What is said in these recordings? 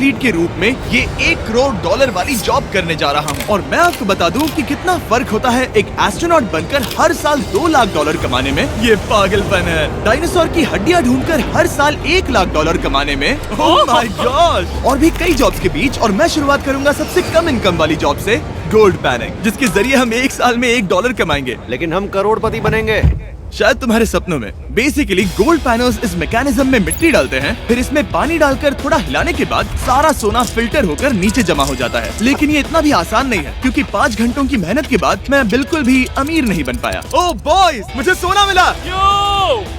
Athlete के रूप में ये $1 करोड़ वाली जॉब करने जा रहा हूँ। और मैं आपको बता दूँ कि कितना फर्क होता है एक एस्ट्रोनॉट बनकर हर साल $2 लाख कमाने में। ये पागलपन है। डायनासोर की हड्डियाँ ढूंढकर हर साल $1 लाख कमाने में। Oh my God. और भी कई जॉब्स के बीच, और मैं शुरुआत करूंगा सबसे कम इनकम वाली जॉब से, गोल्ड पैनिंग, जिसके जरिए हम एक साल में $1 कमाएंगे। लेकिन हम करोड़पति बनेंगे शायद तुम्हारे सपनों में। बेसिकली गोल्ड पैनर्स इस मैकेनिज्म में मिट्टी डालते हैं, फिर इसमें पानी डालकर थोड़ा हिलाने के बाद सारा सोना फिल्टर होकर नीचे जमा हो जाता है। लेकिन ये इतना भी आसान नहीं है, क्योंकि 5 घंटों की मेहनत के बाद मैं बिल्कुल भी अमीर नहीं बन पाया। ओह बॉयज, मुझे सोना मिला।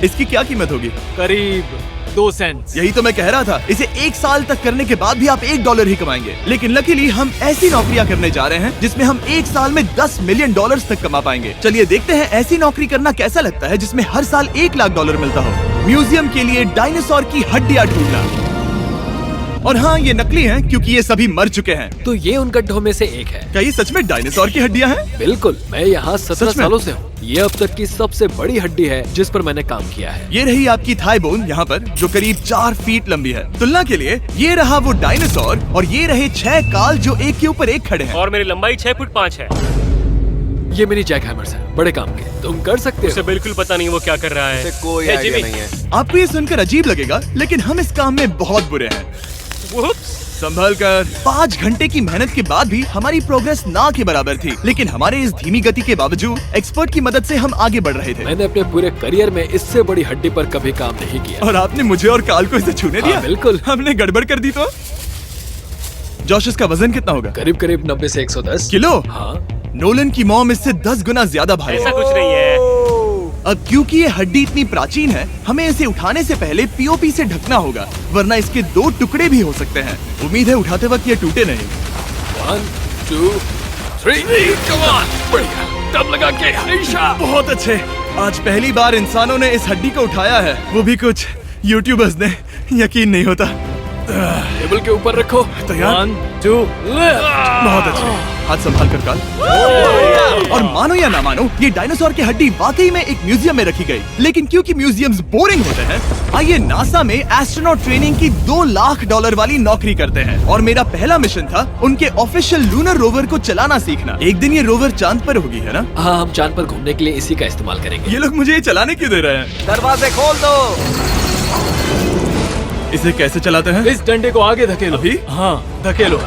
इसकी क्या कीमत होगी? करीब 2 सेंट। यही तो मैं कह रहा था। इसे 1 साल तक करने के बाद भी आप $1 ही कमाएंगे। लेकिन लकीली हम ऐसी नौकरियां करने जा रहे हैं जिसमें हम 1 साल में $10 मिलियन तक कमा पाएंगे। चलिए देखते हैं ऐसी नौकरी करना कैसा लगता है जिसमें हर साल $1 लाख मिलता हो। म्यूजियम के लिए डायनासोर की हड्डियां ढूंढना। और हाँ, ये नकली हैं क्योंकि ये सभी मर चुके हैं। तो ये उन गड्ढों में से एक है। क्या ये सच में डायनासोर की हड्डियां हैं? बिल्कुल, मैं यहाँ 17 सच में? सालों से हूँ। ये अब तक की सबसे बड़ी हड्डी है जिस पर मैंने काम किया है। ये रही आपकी थाई बोन यहाँ पर, जो करीब 4 फीट लंबी है। तुलना के लिए ये रहा वो डायनासोर, और ये रहे 6 काल जो एक के ऊपर एक खड़े हैं। और मेरी लंबाई 6 फुट 5 है। ये मेरी जैक हैमर्स है, बड़े काम के। तुम कर सकते उसे हो। बिल्कुल पता नहीं वो क्या कर रहा है। कोई हे, आइडिया जिमी। नहीं है। आपको ये सुनकर अजीब लगेगा, लेकिन हम इस काम में बहुत बुरे हैं। Whoops! संभल कर। 5 घंटे की मेहनत के बाद भी हमारी प्रोग्रेस ना के बराबर थी, लेकिन हमारे इस धीमी गति के बावजूद एक्सपर्ट की मदद से हम आगे बढ़ रहे थे। मैंने अपने पूरे करियर में इससे बड़ी हड्डी पर कभी काम नहीं किया। और आपने मुझे और काल को इसे छूने दिया? हाँ, बिल्कुल। हमने गड़बड़ कर दी तो? जोश, इसका वजन कितना होगा? करीब करीब 90 से 110 किलो। हाँ। नोलन की मॉम इससे 10 गुना ज्यादा भारी ऐसा है। कुछ नहीं है। अब क्योंकि ये हड्डी इतनी प्राचीन है, हमें इसे उठाने से पहले पीओपी से ढकना होगा, वरना इसके 2 टुकड़े भी हो सकते हैं। उम्मीद है उठाते वक्त ये टूटे नहीं। 1 2 3 कम ऑन। बढ़िया, दम लगा के हमेशा। बहुत अच्छे। आज पहली बार इंसानों ने इस हड्डी को उठाया है, वो भी कुछ यूट्यूबर्स ने। यकीन नहीं होता। टेबल के ऊपर रखो। तैयार? 1 2 लिफ्ट। बहुत अच्छे। हाथ संभाल कर काल। और मानो या ना मानो, ये डायनासोर की हड्डी वाकई में एक म्यूजियम में रखी गई। लेकिन क्योंकि म्यूजियम्स बोरिंग होते हैं, आइए नासा में एस्ट्रोनॉट ट्रेनिंग की $2 लाख वाली नौकरी करते हैं। और मेरा पहला मिशन था उनके ऑफिशियल लूनर रोवर को चलाना सीखना। एक दिन ये रोवर चांद पर होगी, है ना? हाँ, हम चांद पर घूमने के लिए इसी का इस्तेमाल करेंगे। ये लोग मुझे ये चलाने क्यों दे रहे हैं? दरवाजे खोल दो। इसे कैसे चलाते हैं? इस डंडे को आगे धकेलो। अभी? हाँ, धकेलो।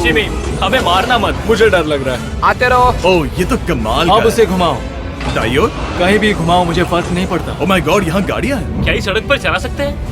जिमी, हमें मारना मत। मुझे डर लग रहा है। आते रहो। ओह, ये तो कमाल अब का उसे घुमाओ। है। दाईं ओर? कहीं भी घुमाओ, मुझे फर्क नहीं पड़ता। ओह माय गॉड, यहाँ गाड़ियाँ हैं। क्या इस सड़क पर चला सकते हैं?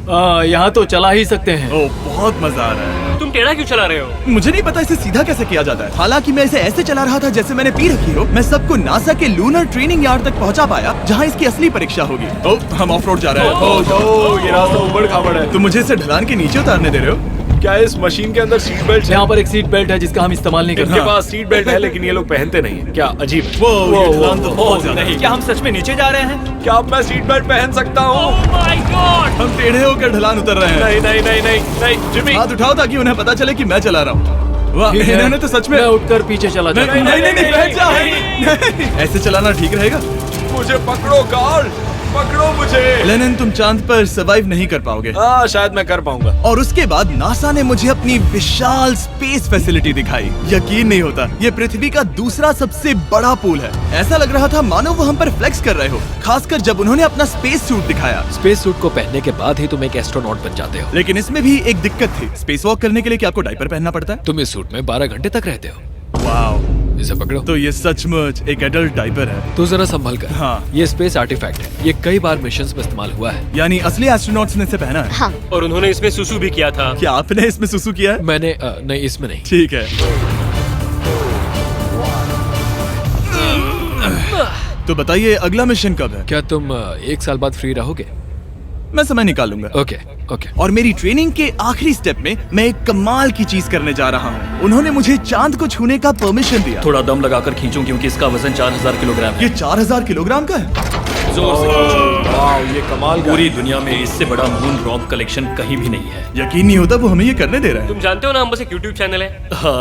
यहाँ तो चला ही सकते हैं। ओह, बहुत मजा आ रहा है। तुम टेढ़ा क्यों चला रहे हो? मुझे नहीं पता इसे सीधा कैसे किया जाता है। हालांकि मैं इसे ऐसे चला रहा था जैसे मैंने पी रखी हो। मैं सबको नासा के लूनर ट्रेनिंग यार्ड तक पहुंचा पाया, जहां इसकी असली परीक्षा होगी। ओह, हम ऑफ रोड जा रहे हैं। ओह, ये रास्ता उबड़ खाबड़ है। तुम मुझे इसे ढलान के नीचे उतारने दे रहे हो? क्या इस मशीन के अंदर सीट बेल्ट? यहाँ पर एक सीट बेल्ट है जिसका हम इस्तेमाल नहीं करते। इनके पास सीट बेल्ट है लेकिन ये लोग पहनते नहीं है। क्या अजीब है। वो, ये ढलान तो बहुत ज्यादा है। क्या हम सच में नीचे जा रहे हैं? क्या अब मैं सीट बेल्ट पहन सकता हूँ? Oh my God! हम टेढ़े होकर ढलान उतर रहे हैं। नहीं नहीं नहीं नहीं नहीं, जिमी। हाथ उठाओ ताकि उन्हें पता चले कि मैं चला रहा हूँ। वाह, ठीक है। इन्होंने तो सच में। मैं उठकर पीछे चला नहीं जाता नहीं हूँ। नहीं, बैठ जा। नहीं, ऐसे चलाना ठीक रहेगा? मुझे पकड़ो कार्ल, पकड़ो मुझे। लेनिन, तुम चांद पर सर्वाइव नहीं कर पाओगे। शायद मैं कर पाऊंगा। और उसके बाद नासा ने मुझे अपनी विशाल स्पेस फैसिलिटी दिखाई। यकीन नहीं होता, ये पृथ्वी का दूसरा सबसे बड़ा पूल है। ऐसा लग रहा था मानो वो हम पर फ्लेक्स कर रहे हो, खासकर जब उन्होंने अपना स्पेस सूट दिखाया। स्पेस सूट को पहनने के बाद ही तुम एक एस्ट्रोनॉट बन जाते हो। लेकिन इसमें भी एक दिक्कत थी। स्पेस वॉक करने के लिए क्या आपको डायपर पहनना पड़ता है? तुम इस सूट में 12 घंटे तक रहते हो। वाओ, इसे पकड़ो। तो ये सचमुच एक एडल्ट डायपर है। तो जरा संभल कर। हाँ। ये स्पेस आर्टिफैक्ट है। ये कई बार मिशंस में इस्तेमाल हुआ है। यानी असली एस्ट्रोनॉट्स ने इसे पहना है। हाँ। और उन्होंने इसमें सुसु भी किया था। क्या आपने इसमें सुसु किया है? मैंने नहीं, इसमें नहीं। ठीक है। तो बताइए अगला मिशन कब है? क्या तुम 1 साल बाद फ्री रहोगे? मैं समय निकाल लूंगा। Okay okay. और मेरी ट्रेनिंग के आखिरी स्टेप में मैं एक कमाल की चीज करने जा रहा हूँ। उन्होंने मुझे चांद को छूने का परमिशन दिया। थोड़ा दम लगाकर खींचूं क्योंकि इसका वजन 4000 किलोग्राम है। ये 4000 किलोग्राम का है। जोर से खींचो। वाह, ये कमाल का पूरी दुनिया में इससे बड़ा मून रॉक कलेक्शन कहीं भी नहीं है। यकीन नहीं होता वो हमें ये करने दे रहा है। तुम जानते हो ना हम बस एक यूट्यूब चैनल है। हाँ।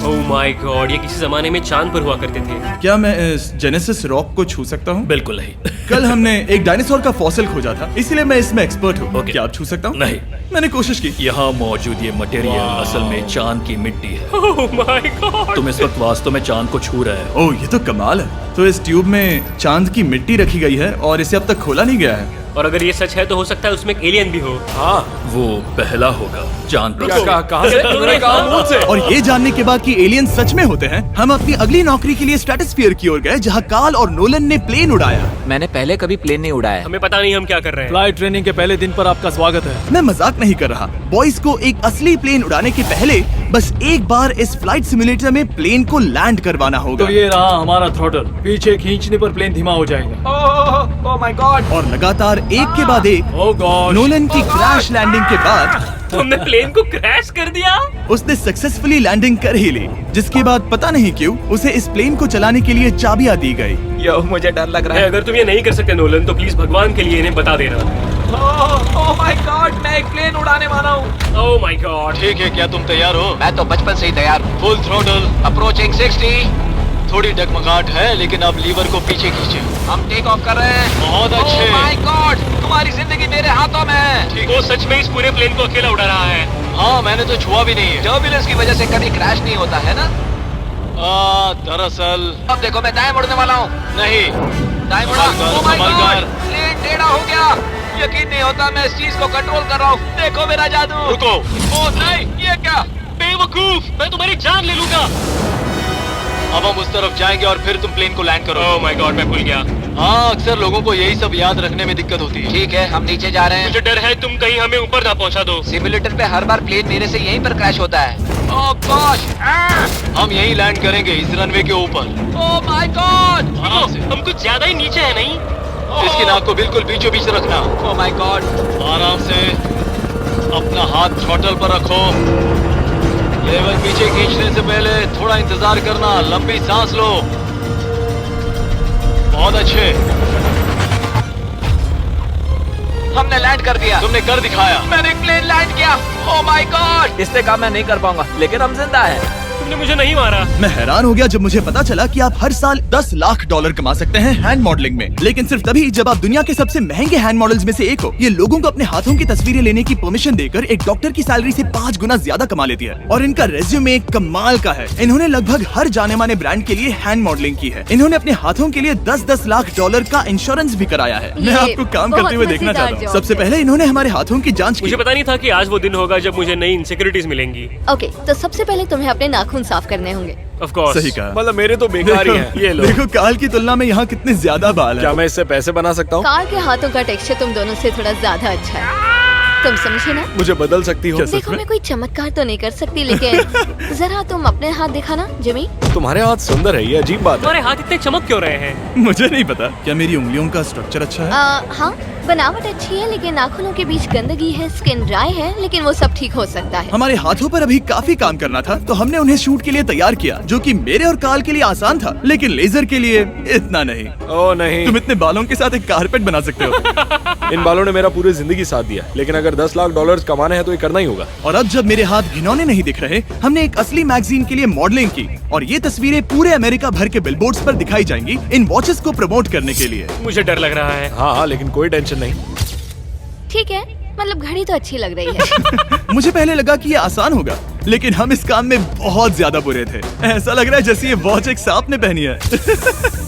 ओह माय गॉड, ये किसी जमाने में चांद पर हुआ करते थे। क्या मैं इस जेनेसिस रॉक को छू सकता हूँ? बिल्कुल नहीं। कल हमने एक डायनासोर का फॉसिल खोजा था, इसलिए मैं इसमें एक्सपर्ट हूँ। Okay. क्या आप छू सकता हूँ? नहीं। मैंने कोशिश की। यहाँ मौजूद ये मटेरियल असल में चांद की मिट्टी है। Oh my God. तुम इस वक्त वास्तव में चांद को छू रहे हो। ओह, ये तो कमाल है। तो इस ट्यूब में चांद की मिट्टी रखी गई है और इसे अब तक खोला नहीं गया है। और अगर ये सच है तो हो सकता है उसमें एक एलियन भी हो। हाँ, वो पहला होगा चांद पर। क्या कहा, कहाँ से? तुमने कहा मुंह से। और ये जानने के बाद कि एलियन सच में होते हैं, हम अपनी अगली नौकरी के लिए स्ट्रेटोस्फीयर की ओर गए, जहाँ कार्ल और नोलन ने प्लेन उड़ाया। मैंने पहले कभी प्लेन नहीं उड़ाया है। हमें पता नहीं हम क्या कर रहे हैं। फ्लाइट ट्रेनिंग के पहले दिन पर आपका स्वागत है। मैं मजाक नहीं कर रहा। बॉयज को एक असली प्लेन उड़ाने के पहले बस एक बार इस फ्लाइट सिमुलेटर में प्लेन को लैंड करवाना होगा। तो ये रहा हमारा थ्रॉटल। पीछे खींचने पर प्लेन धीमा हो जाएगा। Oh my God. और लगातार एक के बाद एक ओह गॉड। नोलन की क्रैश लैंडिंग के बाद तुमने प्लेन को क्रैश कर दिया। उसने सक्सेसफुली लैंडिंग कर ही ली, जिसके बाद पता नहीं क्यों उसे इस प्लेन को चलाने के लिए चाबियां दी गई। यो, मुझे डर लग रहा है। अगर तुम ये नहीं कर सकते नोलन तो प्लीज भगवान के लिए इन्हें बता देना। ओह माय गॉड, मैं एक प्लेन उड़ाने वाला हूँ। Oh my God. ठीक है, क्या तुम तैयार हो? मैं तो बचपन से ही तैयार हूँ। Full throttle. अप्रोचिंग 60। थोड़ी डगमगाहट है, लेकिन अब लीवर को पीछे खींचे। हम टेक ऑफ कर रहे हैं। बहुत अच्छे। ओह माय गॉड, तुम्हारी जिंदगी मेरे हाथों में है। वो सच में इस पूरे प्लेन को अकेला उड़ा रहा है। हाँ, मैंने तो छुआ भी नहीं है। टर्बुलेंस की वजह से कभी क्रैश नहीं होता है ना। दरअसल अब देखो मैं दाएं मुड़ने वाला हूँ। नहीं। दाएं मुड़ा। संभल कर, ओह माय संभल गॉड, कर। प्लेन टेढ़ा हो गया। यकीन नहीं होता मैं इस चीज को कंट्रोल कर रहा हूँ। देखो मेरा जादू। रुको। ओह नहीं, ये क्या? बेवकूफ, मैं तुम्हारी जान ले लूंगा। अब हम उस तरफ जाएंगे और फिर तुम प्लेन को लैंड करो। ओह माय गॉड, मैं भूल गया। हाँ, अक्सर लोगों को यही सब याद रखने में दिक्कत होती है। ठीक है, हम नीचे जा रहे हैं। मुझे डर है तुम कहीं हमें ऊपर ना पहुंचा दो। सिमुलेटर पे हर बार प्लेन मेरे से यहीं पर क्रैश होता है। ओह गॉश। हम यहीं लैंड करेंगे, इस रनवे के ऊपर। Oh my God. आराम से। हम कुछ ज्यादा ही नीचे है नहीं? इसकी नाक को बिल्कुल बीचों बीच रखना। Oh my God. आराम से अपना हाथ थ्रॉटल पर रखो। लेवल पीछे खींचने से पहले थोड़ा इंतजार करना। लंबी सांस लो। बहुत अच्छे। हमने लैंड कर दिया। तुमने कर दिखाया। मैंने प्लेन लैंड किया। Oh my God. इससे काम मैं नहीं कर पाऊंगा, लेकिन हम जिंदा हैं। तुमने मुझे नहीं मारा। मैं हैरान हो गया जब मुझे पता चला कि आप हर साल 10 लाख डॉलर कमा सकते हैं हैंड मॉडलिंग में, लेकिन सिर्फ तभी जब आप दुनिया के सबसे महंगे हैंड मॉडल्स में से एक हो। ये लोगों को अपने हाथों की तस्वीरें लेने की परमिशन देकर एक डॉक्टर की सैलरी से 5 गुना ज्यादा कमा लेती है। और इनका रेज्यूमे कमाल का है। इन्होंने लगभग हर जाने माने ब्रांड के लिए हैंड मॉडलिंग की है। इन्होंने अपने हाथों के लिए 10-10 लाख डॉलर का इंश्योरेंस भी कराया है। मैं ये आपको काम बहुत करते हुए देखना मजेदार चाहता हूँ। जॉब सबसे है। पहले इन्होंने हमारे हाथों की जांच की। मुझे पता नहीं था कि आज वो दिन होगा जब मुझे नई इनसिक्योरिटीज मिलेंगी। ओके, तो सबसे पहले तुम्हें अपने नाखून साफ करने होंगे। Of course. सही कहा। मतलब मेरे तो बेकार ही हैं। ये लो। देखो काल की तुलना में यहाँ कितने ज्यादा बाल क्या है। मैं इससे पैसे बना सकता हूँ? कार के हाथों का टेक्सचर तुम दोनों से थोड़ा ज्यादा अच्छा है। तुम समझे ना? मुझे बदल सकती हो? देखो मैं कोई चमत्कार तो नहीं कर सकती, लेकिन जरा तुम अपने हाथ दिखाना जिमी। तुम्हारे हाथ सुंदर है, ये अजीब बात है। तुम्हारे हाथ इतने चमक क्यों रहे हैं? मुझे नहीं पता। क्या मेरी उंगलियों का स्ट्रक्चर अच्छा है? हाँ, बनावट अच्छी है, लेकिन नाखूनों के बीच गंदगी है, स्किन ड्राई है, लेकिन वो सब ठीक हो सकता है। हमारे हाथों पर अभी काफी काम करना था, तो हमने उन्हें शूट के लिए तैयार किया, जो कि मेरे और काल के लिए आसान था, लेकिन लेजर के लिए इतना नहीं। ओह नहीं। तुम इतने बालों के साथ एक कारपेट बना सकते हो। इन बालों ने मेरा पूरी जिंदगी साथ दिया, लेकिन अगर 10 लाख डॉलर कमाने हैं तो ये करना ही होगा। और अब जब मेरे हाथ घिनौने नहीं दिख रहे, हमने एक असली मैगजीन के लिए मॉडलिंग की, और ये तस्वीरें पूरे अमेरिका भर के बिलबोर्ड्स पर दिखाई जाएंगी इन वॉचेस को प्रमोट करने के लिए। मुझे डर लग रहा है। हाँ, लेकिन कोई टेंशन नहीं। ठीक है, मतलब घड़ी तो अच्छी लग रही है। मुझे पहले लगा कि ये आसान होगा, लेकिन हम इस काम में बहुत ज्यादा बुरे थे। ऐसा लग रहा है जैसे ये वॉच एक सांप ने पहनी है।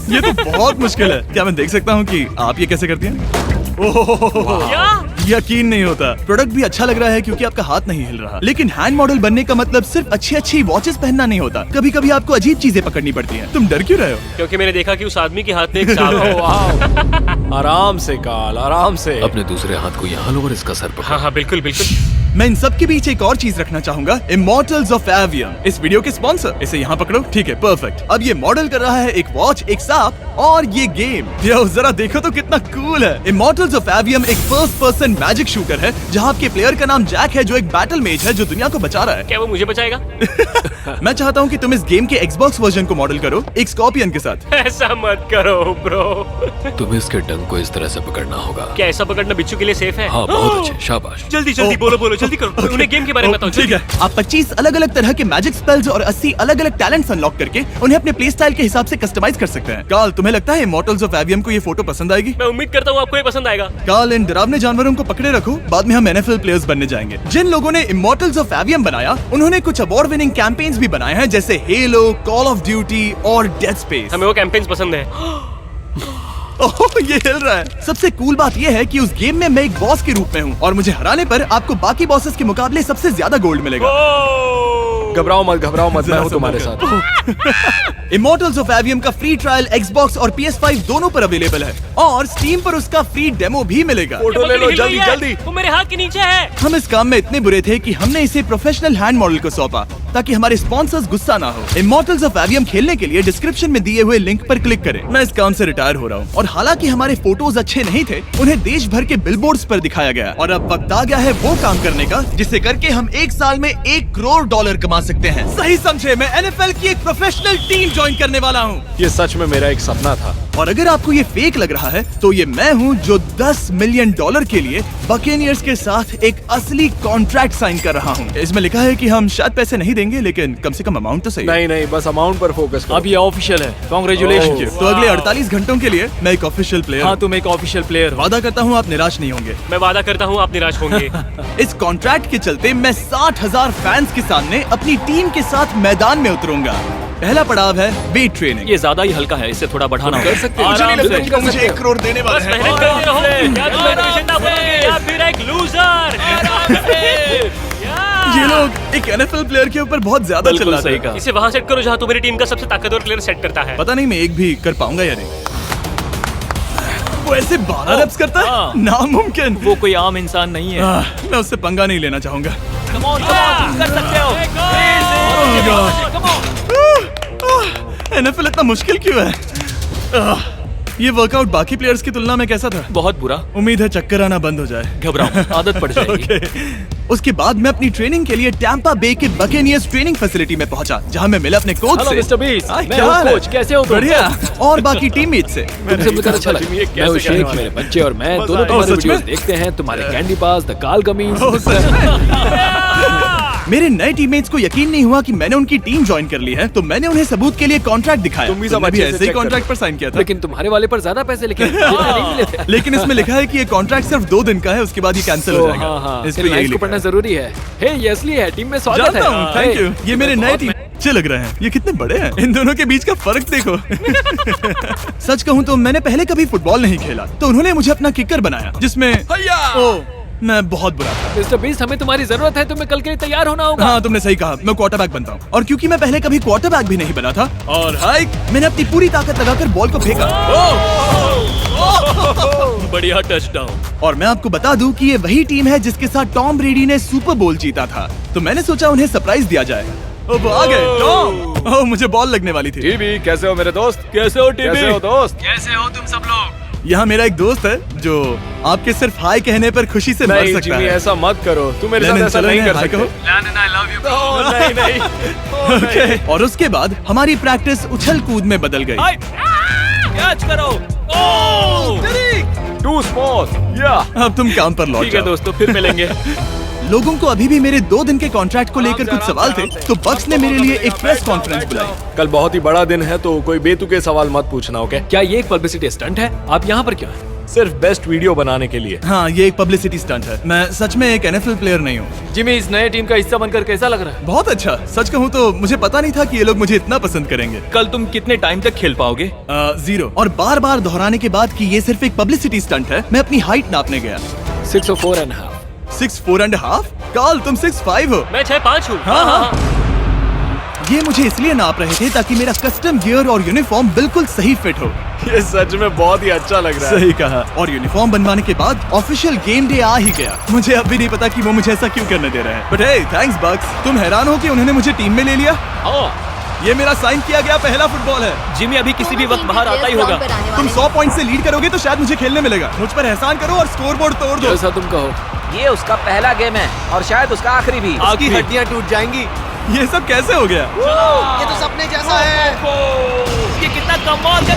ये तो बहुत मुश्किल है। क्या मैं देख सकता हूँ कि आप ये कैसे करती हैं? ओह, क्या? यकीन नहीं होता। प्रोडक्ट भी अच्छा लग रहा है क्योंकि आपका हाथ नहीं हिल रहा, लेकिन हैंड मॉडल बनने का मतलब सिर्फ अच्छी वॉचेस पहनना नहीं होता। कभी कभी आपको अजीब चीजें पकड़नी पड़ती हैं। तुम डर क्यों रहे हो? क्योंकि मैंने देखा कि उस आदमी के हाथ में एक सांप है। वाह। आराम से काल, आराम से। अपने दूसरे हाथ को यहाँ लो और इसका सर पकड़ो। हाँ हाँ, बिल्कुल बिल्कुल। मैं इन सब के बीच एक और चीज रखना चाहूंगा, इमॉर्टल्स ऑफ एवियम, इस वीडियो के स्पॉन्सर। इसे यहाँ पकड़ो, ठीक है, परफेक्ट। अब ये मॉडल कर रहा है एक वॉच, एक सांप और ये गेम। यो जरा देखो तो कितना कूल है। इमॉर्टल्स ऑफ एवियम एक फर्स्ट पर्सन मैजिक शूटर है जहाँ आपके प्लेयर का नाम जैक है, जो एक बैटल मेज है जो दुनिया को बचा रहा है। क्या वो मुझे बचाएगा? मैं चाहता हूँ कि तुम इस गेम के Xbox वर्जन को मॉडल करो एक स्कॉर्पियन के साथ। ऐसा मत करो ब्रो। तुम्हें इसके डंक को इस तरह से पकड़ना होगा। क्या ऐसा पकड़ना बिच्छू के लिए सेफ है? हाँ, बहुत अच्छे, शाबाश। जल्दी जल्दी बोलो जल्दी करो। उन्हें गेम के बारे में बताओ। ठीक है, आप 25 अलग अलग तरह के मैजिक स्पेल्स और 80 अलग अलग टैलेंट्स अनलॉक करके उन्हें अपने प्ले स्टाइल के हिसाब से कस्टमाइज कर सकते हैं। कार्ल, तुम्हें लगता है इमॉर्टल्स ऑफ एवियम को ये फोटो पसंद आएगी? मैं उम्मीद करता हूँ आपको ये पसंद आएगा। कार्ल, इन डरावने जानवरों को पकड़े रखो, बाद में हम NFL प्लेयर्स बनने जाएंगे। जिन लोगों ने इमॉर्टल्स ऑफ एवियम बनाया उन्होंने कुछ अवार्ड विनिंग कैंपेन्स भी बनाए हैं, जैसे हेलो, कॉल ऑफ ड्यूटी और डेड स्पेस। हमें वो कैंपेन्स पसंद है। ओह, ये हिल रहा है। सबसे कूल बात ये है कि उस गेम में मैं एक बॉस के रूप में हूँ और मुझे हराने पर आपको बाकी बॉसेस के मुकाबले सबसे ज्यादा गोल्ड मिलेगा। घबराओ मत, मैं हूँ तुम्हारे साथ। इमॉर्टल्स ऑफ एवियम का फ्री ट्रायल Xbox और PS5 दोनों पर अवेलेबल है और Steam पर उसका फ्री डेमो भी मिलेगा। फोटो ले लो जल्दी जल्दी। वो मेरे हाथ के नीचे है। हम इस काम में इतने बुरे थे कि हमने इसे प्रोफेशनल हैंड मॉडल को सौंपा ताकि हमारे स्पॉन्सर्स गुस्सा ना हो। इमॉर्टल्स ऑफ एवियम खेलने के लिए डिस्क्रिप्शन में दिए हुए लिंक पर क्लिक करें। मैं इस काम से रिटायर हो रहा हूँ और हालांकि हमारे फोटोज अच्छे नहीं थे, उन्हें देश भर के बिलबोर्ड्स पर दिखाया गया और अब वक्त आ गया है वो काम करने का जिसे करके हम एक साल में $1 करोड़ कमा सकते हैं। सही समझे, मैं NFL की एक प्रोफेशनल टीम ज्वाइन करने वाला हूँ। ये सच में मेरा एक सपना था। और अगर आपको ये फेक लग रहा है तो ये मैं हूँ जो $10 मिलियन के लिए बकेनियर्स के साथ एक असली कॉन्ट्रैक्ट साइन कर रहा हूँ। इसमें लिखा है कि हम शायद पैसे नहीं देंगे, लेकिन कम से कम अमाउंट तो सही। नहीं, बस अमाउंट पर फोकस करो। अब ये ऑफिशियल है। कांग्रेचुलेशन। तो अगले 48 घंटों के लिए मैं एक ऑफिशियल प्लेयर हाँ, तुम एक ऑफिशियल प्लेयर हो। वादा करता हूँ आप निराश नहीं होंगे। मैं वादा करता हूँ आप निराश होंगे। इस कॉन्ट्रैक्ट के चलते मैं 60,000 फैंस के सामने अपनी टीम के साथ मैदान में उतरूंगा। पहला पड़ाव है वेट ट्रेनिंग। ये ज्यादा ही हल्का है, इसे थोड़ा बढ़ाना कर सकते हैं। मुझे नहीं आराम लगता से। कि वो मुझे 1 करोड़ देने वाले बस हैं। मेहनत करते रहो। या तुम मोटिवेशन ना बनोगे या फिर एक लूजर। ये लोग एक NFL प्लेयर के ऊपर बहुत ज्यादा बिल्कुल चिल्लाते सही हैं। कहा। इसे वहाँ सेट करो जहाँ तुम्हारी टीम का सबसे ताकतवर प्लेयर सेट करता है। पता नहीं मैं एक भी कर पाऊंगा या नहीं। वो ऐसे 12 रेप्स करता है, हाँ। नामुमकिन। वो कोई आम इंसान नहीं है। मैं उससे पंगा नहीं लेना चाहूंगा। Come on, तुम कर सकते हो। NFL इतना मुश्किल क्यों है? ये वर्कआउट बाकी प्लेयर्स की तुलना में कैसा था? बहुत बुरा। उम्मीद है चक्कर आना बंद हो जाए। घबराओ, आदत पड़ जाएगी। ओके। उसके बाद मैं अपनी ट्रेनिंग के लिए टैंपा बे के बकेनियर्स ट्रेनिंग फैसिलिटी में पहुंचा, जहां मैं मिला अपने कोच हेलो से। मिस्टर बीस्ट, हाय, मैं क्या हूँ हाल है? कोच, कैसे हो तुम? बढ़िया। और बाकी टीममेट से। तुमसे मिलकर अच्छा लगा। मैं हूँ शेख, मेरे बच्चे और मैं दोनों तुम्हारे सच में? वीडियोस देखते हैं। तुम्हारे कैंडी पास, द काल कमीज। ओह, सच में? मेरे नए टीममेट्स को यकीन नहीं हुआ कि मैंने उनकी टीम ज्वाइन कर ली है, तो मैंने उन्हें सबूत के लिए कॉन्ट्रैक्ट दिखाया। तुम भी सब तुमने अच्छे से ऐसे ही check कॉन्ट्रैक्ट करो। पर साइन किया था। लेकिन तुम्हारे वाले पर ज्यादा पैसे लिखे नहीं मिले थे। लेकिन इसमें लिखा है कि ये कॉन्ट्रैक्ट सिर्फ 2 दिन का है, उसके बाद ये कैंसिल हो जाएगा। हाँ, इस पे फिर यही लाइन्स को लिखा पढ़ना है। जरूरी है। हे, ये असली है, टीम में स्वागत है। जानता हूँ, थैंक यू। ये मेरे नए बहुत टीम अच्छे लग रहे हैं। ये कितने बड़े हैं, इन दोनों के बीच का फर्क देखो। सच कहूँ तो मैंने पहले कभी फुटबॉल नहीं खेला, तो उन्होंने मुझे अपना किकर बनाया, जिसमें ओह, मैं बहुत बुरा था। मिस्टर बीस्ट, हमें तुम्हारी जरूरत है। तुम्हें कल के लिए तैयार होना होगा। हाँ, तुमने सही कहा, मैं क्वार्टरबैक बनता हूँ। और क्योंकि मैं पहले कभी क्वार्टरबैक भी नहीं बना था, और हाइक, मैंने अपनी पूरी ताकत लगाकर बॉल को फेंका। बढ़िया टचडाउन। और मैं आपको बता दूं कि ये वही टीम है जिसके साथ टॉम ब्रेडी ने सुपर बोल जीता था, तो मैंने सोचा उन्हें सरप्राइज दिया जाए। ओ, वो आ गए टॉम। ओह, मुझे बॉल लगने वाली थी। टीबी, कैसे हो मेरे दोस्त? कैसे हो टीबी? कैसे हो दोस्त? कैसे हो तुम सब लोग? यहाँ मेरा एक दोस्त है जो आपके सिर्फ हाय कहने पर खुशी से मर नहीं सकता जिमी, है। ऐसा मत करो। तुम मेरे साथ लेनिन, ऐसा चलो नहीं इन्हें कर हाय सकते। कहो। Landon, I love you, bro। नहीं नहीं। ओके। और उसके बाद हमारी प्रैक्टिस उछल कूद में बदल गई। हाय, कैच करो। ओह, टू स्मॉल। या अब तुम काम पर लौट ठीक है जाओ। दोस्तों, फिर मिलेंगे। लोगों को अभी भी मेरे 2 दिन के कॉन्ट्रैक्ट को लेकर कुछ सवाल थे, तो बक्स ने मेरे लिए एक प्रेस कॉन्फ्रेंस बुलाई। कल बहुत ही बड़ा दिन है, तो कोई बेतुके सवाल मत पूछना, ओके? क्या ये एक पब्लिसिटी स्टंट है? आप यहाँ पर क्यों हैं? सिर्फ बेस्ट वीडियो बनाने के लिए। हाँ, ये एक पब्लिसिटी स्टंट है। मैं सच में एक NFL प्लेयर नहीं हूँ। जिमी, इस नए टीम का हिस्सा बनकर कैसा लग रहा है? बहुत अच्छा। सच कहूँ तो मुझे पता नहीं था कि ये लोग मुझे इतना पसंद करेंगे। कल तुम कितने टाइम तक खेल पाओगे? 0। और बार बार दोहराने के बाद कि ये सिर्फ एक पब्लिसिटी स्टंट है, मैं अपनी हाइट नापने गया। 6'4.5". 6'4.5". कार्ल, तुम 6'5" हो। मैं 6'5" हूँ। हाँ, हाँ। ये मुझे इसलिए नाप रहे थे ताकि मेरा कस्टम गियर और यूनिफॉर्म बिल्कुल सही फिट हो। ये सच में बहुत ही अच्छा लग रहा है। सही कहा। और यूनिफॉर्म बनवाने के बाद ऑफिशियल गेम डे आ ही गया। मुझे अब भी नहीं पता कि वो मुझे ऐसा क्यों करने दे रहे हैं। बट हे, थैंक्स बक्स। तुम हैरान हो कि उन्होंने मुझे टीम में ले लिया? ये मेरा साइन किया गया पहला फुटबॉल है। जिमी अभी किसी भी वक्त बाहर आता ही होगा। तुम 100 पॉइंट से लीड करोगे तो शायद मुझे खेलने मिलेगा। मुझ पर एहसान करो और स्कोर बोर्ड तोड़ दो। जैसा तुम कहो। ये उसका पहला गेम है और शायद उसका आखिरी भी। उसकी हड्डियां टूट जाएंगी। ये सब कैसे हो गया? ये तो सपने जैसा है। ये कितना कमाल का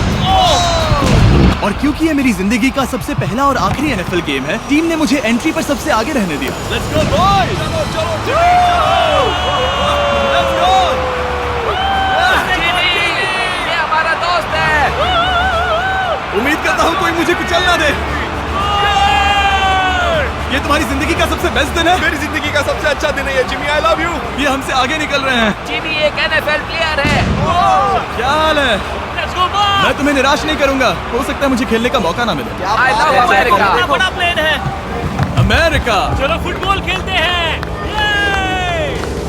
और क्योंकि ये मेरी जिंदगी का सबसे पहला और आखिरी NFL गेम है, टीम ने मुझे एंट्री पर सबसे आगे रहने दिया। Let's go boys. ये हमारा दोस्त है। उम्मीद करता हूँ कोई मुझे कुचल ना दे। ये तुम्हारी जिंदगी का सबसे बेस्ट दिन है। मेरी जिंदगी का सबसे अच्छा दिन है ये जिमी। I love you. ये हमसे आगे निकल रहे हैं। जिमी एक NFL प्लेयर है। क्या हाल है? Let's go boys. मैं तुम्हें निराश नहीं करूंगा। हो सकता है मुझे खेलने का मौका ना मिले। I love America. कितना बड़ा प्लेन है। अमेरिका। चलो फुटबॉल खेलते हैं।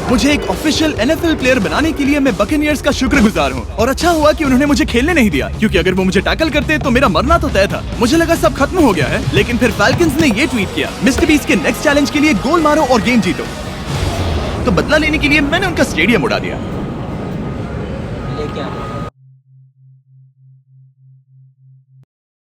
मुझे एक ऑफिशियल NFL प्लेयर बनाने के लिए मैं बकेनियर्स का शुक्रगुजार हूँ। और अच्छा हुआ कि उन्होंने मुझे खेलने नहीं दिया, क्योंकि अगर वो मुझे टैकल करते तो मेरा मरना तो तय था। मुझे लगा सब खत्म हो गया है, लेकिन फिर फैल्कन्स ने ये ट्वीट किया, मिस्टर बीस्ट के नेक्स्ट चैलेंज के लिए गोल मारो और गेम जीतो। तो बदला लेने के लिए मैंने उनका स्टेडियम उड़ा दिया। लेके आ